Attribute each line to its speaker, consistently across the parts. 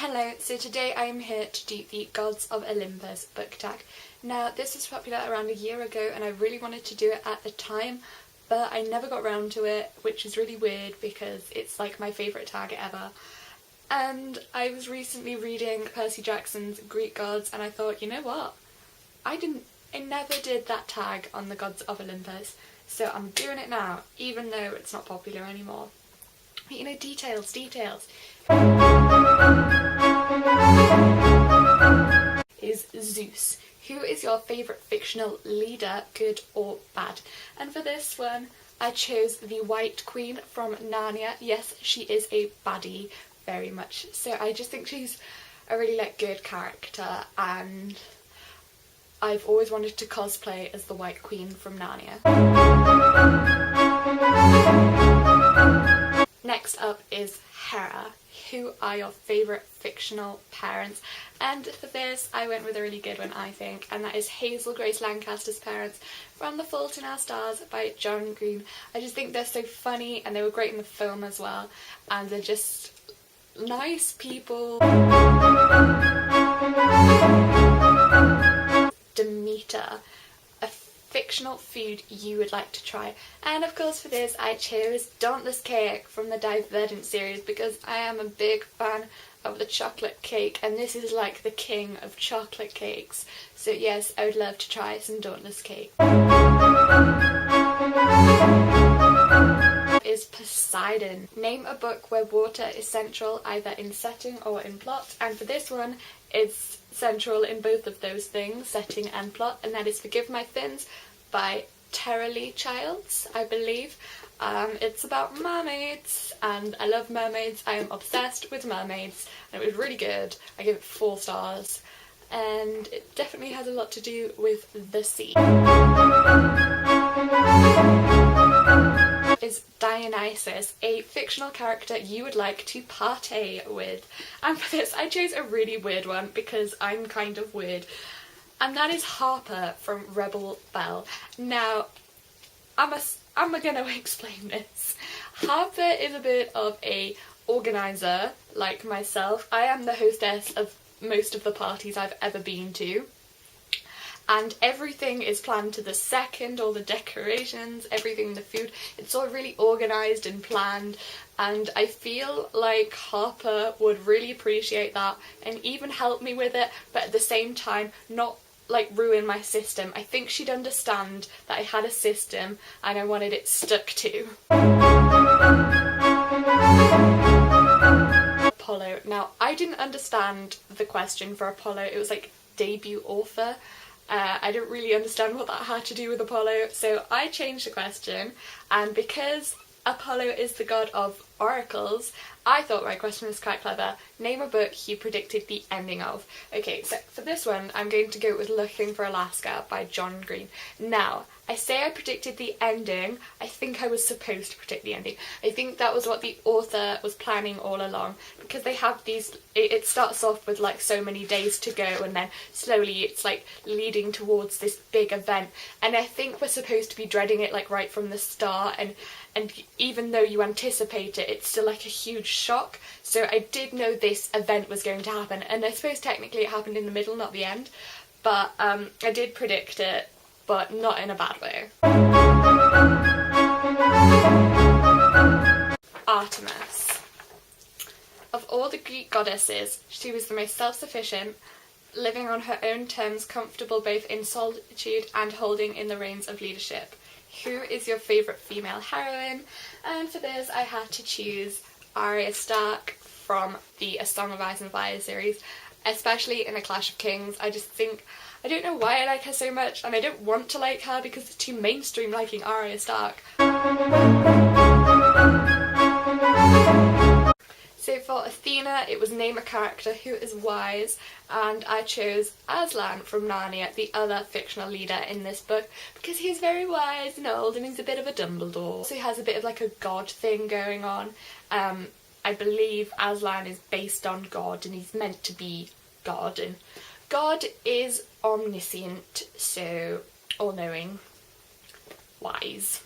Speaker 1: Hello, so today I am here to do the Gods of Olympus book tag. Now this was popular around a year ago and I really wanted to do it at the time, but I never got around to it, which is really weird because it's like my favourite tag ever. And I was recently reading Percy Jackson's Greek Gods and I thought, you know what? I never did that tag on the Gods of Olympus, so I'm doing it now, even though it's not popular anymore. But you know, details. Is Zeus. Who is your favourite fictional leader, good or bad? And for this one, I chose the White Queen from Narnia. Yes, she is a baddie, very much. So I just think she's a really good character, and I've always wanted to cosplay as the White Queen from Narnia. Next up is Hera. Who are your favourite fictional parents? And for this I went with a really good one, I think, and that is Hazel Grace Lancaster's parents from The Fault in Our Stars by John Green. I just think they're so funny and they were great in the film as well, and they're just nice people. Demeter. A fictional food you would like to try. And of course for this I chose Dauntless Cake from the Divergent series because I am a big fan of the chocolate cake, and this is like the king of chocolate cakes. So yes, I would love to try some Dauntless Cake. Is Poseidon. Name a book where water is central either in setting or in plot, and for this one it's central in both of those things, setting and plot, and that is Forgive My Fins by Tara Lee Childs, I believe. It's about mermaids and I love mermaids. I am obsessed with mermaids and it was really good. I give it 4 stars and it definitely has a lot to do with the sea. Is Dionysus a fictional character you would like to partay with? And for this I chose a really weird one because I'm kind of weird, and that is Harper from Rebel Belle. Now I'm gonna explain this. Harper is a bit of a organizer like myself. I am the hostess of most of the parties I've ever been to, and everything is planned to the second, all the decorations, everything, the food, it's all really organised and planned, and I feel like Harper would really appreciate that and even help me with it, but at the same time not ruin my system. I think she'd understand that I had a system and I wanted it stuck to. Apollo. Now I didn't understand the question for Apollo. It was like debut author. I didn't really understand what that had to do with Apollo, so I changed the question, and because Apollo is the god of oracles, I thought my question was quite clever. Name a book you predicted the ending of. Okay, so for this one I'm going to go with Looking for Alaska by John Green. Now, I say I predicted the ending, I think I was supposed to predict the ending. I think that was what the author was planning all along, because they have these, it starts off with so many days to go and then slowly it's leading towards this big event, and I think we're supposed to be dreading it right from the start, and even though you anticipate it, it's still a huge shock. So I did know this event was going to happen, and I suppose technically it happened in the middle, not the end, but I did predict it, but not in a bad way. Artemis. Of all the Greek goddesses, she was the most self-sufficient, living on her own terms, comfortable both in solitude and holding in the reins of leadership. Who is your favourite female heroine? And for this I had to choose Arya Stark from the A Song of Ice and Fire series, especially in A Clash of Kings. I just think, I don't know why I like her so much, and I don't want to like her because it's too mainstream liking Arya Stark. So for Athena, it was name a character who is wise, and I chose Aslan from Narnia, the other fictional leader in this book, because he's very wise and old and he's a bit of a Dumbledore. So he has a bit of a god thing going on. I believe Aslan is based on God and he's meant to be God, and God is omniscient, so all-knowing, wise.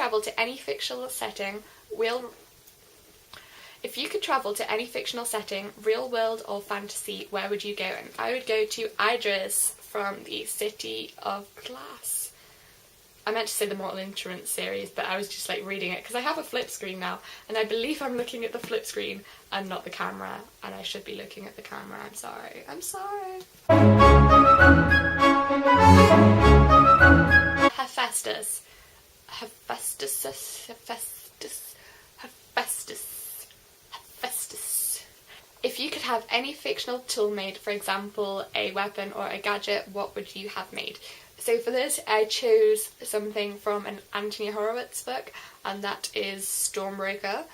Speaker 1: travel to any fictional setting, real world or fantasy, where would you go? And I would go to Idris from the City of Glass. I meant to say the Mortal Instruments series, but I was just like reading it because I have a flip screen now, and I believe I'm looking at the flip screen and not the camera, and I should be looking at the camera. I'm sorry. Hephaestus. If you could have any fictional tool made, for example, a weapon or a gadget, what would you have made? So for this, I chose something from an Anthony Horowitz book, and that is Stormbreaker.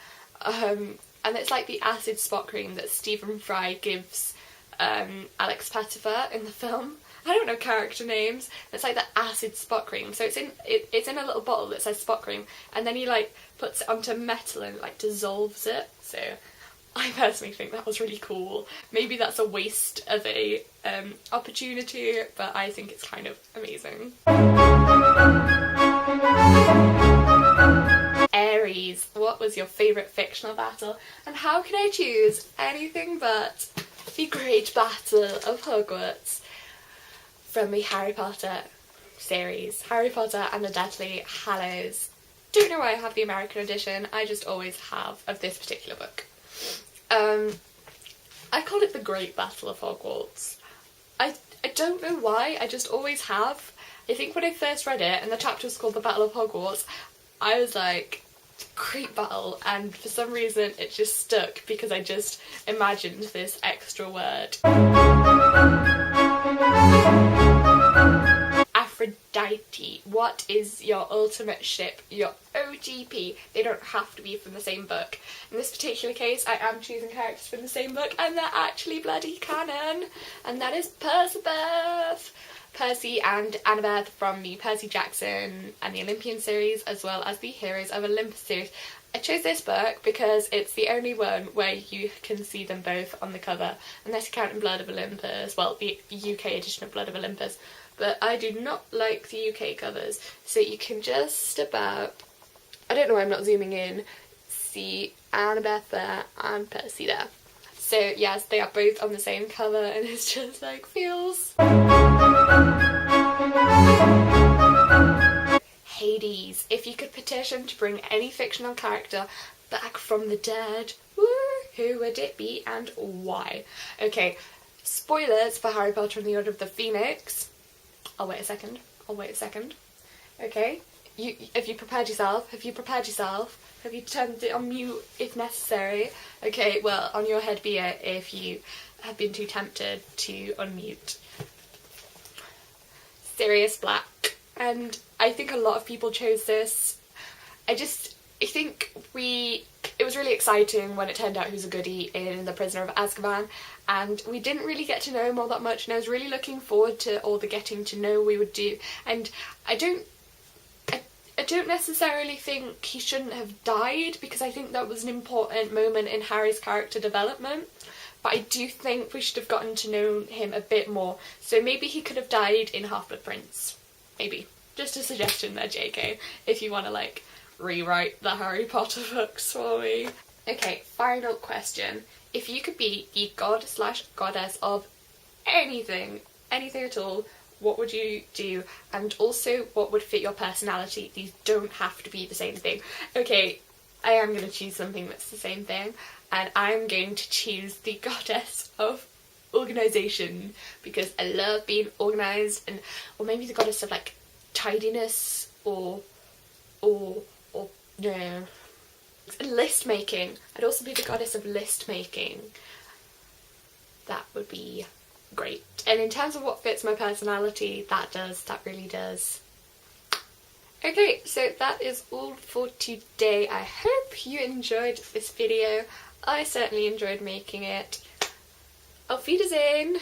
Speaker 1: And it's like the acid spot cream that Stephen Fry gives Alex Pettifer in the film. I don't know character names. It's like the acid spot cream. So it's in a little bottle that says spot cream, and then he like puts it onto metal and like dissolves it. So I personally think that was really cool. Maybe that's a waste of a opportunity, but I think it's kind of amazing. Aries, what was your favourite fictional battle? And how can I choose anything but the Great Battle of Hogwarts from the Harry Potter series, Harry Potter and the Deathly Hallows. Don't know why I have the American edition, I just always have, of this particular book. I call it the Great Battle of Hogwarts. I don't know why, I just always have. I think when I first read it and the chapter was called the Battle of Hogwarts, I was like, great battle, and for some reason it just stuck because I just imagined this extra word. Aphrodite, what is your ultimate ship, your OGP? They don't have to be from the same book. In this particular case, I am choosing characters from the same book, and they're actually bloody canon, and that is Percy and Annabeth from the Percy Jackson and the Olympian series, as well as the Heroes of Olympus series. I chose this book because it's the only one where you can see them both on the cover, unless you count in Blood of Olympus, well, the UK edition of Blood of Olympus. But I do not like the UK covers, so you can just about, I don't know why I'm not zooming in, see Annabeth there and Percy there. So yes, they are both on the same cover, and it's just like feels. Hades, if you could petition to bring any fictional character back from the dead, who would it be and why? Okay, spoilers for Harry Potter and the Order of the Phoenix. I'll wait a second. Okay, have you prepared yourself? Have you turned it on mute if necessary? Okay, well, on your head be it if you have been too tempted to unmute. Sirius Black, and I think a lot of people chose this. I think it was really exciting when it turned out who's a goodie in The Prisoner of Azkaban, and we didn't really get to know him all that much, and I was really looking forward to all the getting to know we would do. And I don't necessarily think he shouldn't have died, because I think that was an important moment in Harry's character development, but I do think we should have gotten to know him a bit more. So maybe he could have died in Half-Blood Prince. Maybe. Just a suggestion there, JK, if you want to like rewrite the Harry Potter books for me. Okay, final question. If you could be the god/goddess of anything at all, what would you do? And also, what would fit your personality? These don't have to be the same thing. Okay, I am going to choose something that's the same thing, and I'm going to choose the goddess of organisation, because I love being organised, or maybe the goddess of like tidiness, or no, list making. I'd also be the goddess of list making. That would be great. And in terms of what fits my personality, that really does. Okay, so that is all for today. I hope you enjoyed this video. I certainly enjoyed making it. Auf Wiedersehen!